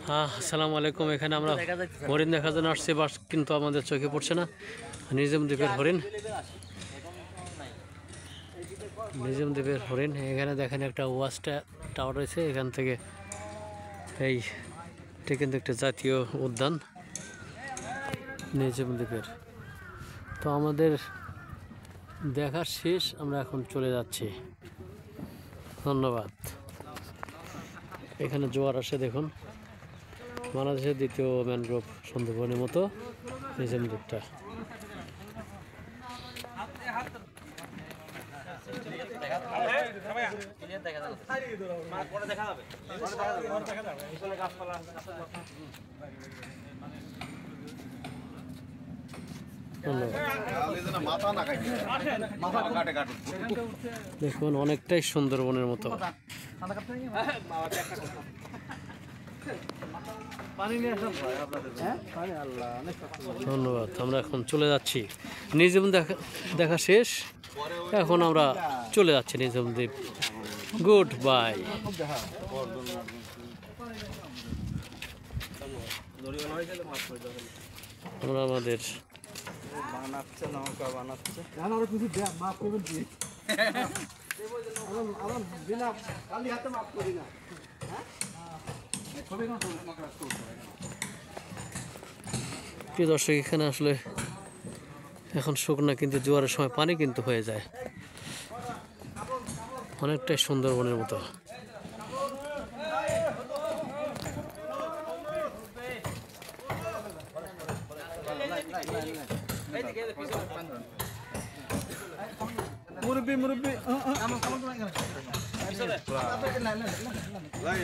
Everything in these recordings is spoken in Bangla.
হ্যাঁ, আসসালামু আলাইকুম। এখানে আমরা হরিণ দেখার জন্য আসছি, বাস কিন্তু আমাদের চোখে পড়ছে না। নিজাম দ্বীপের হরিণ, নিজাম দ্বীপের হরিণ। এখানে দেখেন একটা ওয়াচ টাওয়ার রয়েছে, এখান থেকে এটা কিন্তু একটা জাতীয় উদ্যান নিজাম দ্বীপের। তো আমাদের দেখা শেষ, আমরা এখন চলে যাচ্ছি। ধন্যবাদ। এখানে জোয়ার আসে দেখুন, বাংলাদেশের দ্বিতীয় ম্যানগ্রোভ সুন্দরবনের মতো নিজাম দ্বীপটা। দেখুন, অনেকটাই সুন্দরবনের মতো। ধন্যবাদ। আমরা এখন চলে যাচ্ছি, নিজাম দেখা শেষ, এখন আমরা চলে যাচ্ছি নিজাম দ্বীপ। Good bye. আমরা আমাদের বানাচ্ছে, নৌকা বানাচ্ছে। প্রিয় দর্শক, এখানে আসলে এখন শুকনা, কিন্তু জোয়ারের সময় পানি কিন্তু হয়ে যায়। অনেকটাই সুন্দরবনের মতো।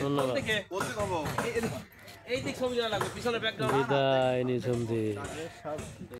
ধন্যবাদ। বিদায় নিজাম দ্বীপ।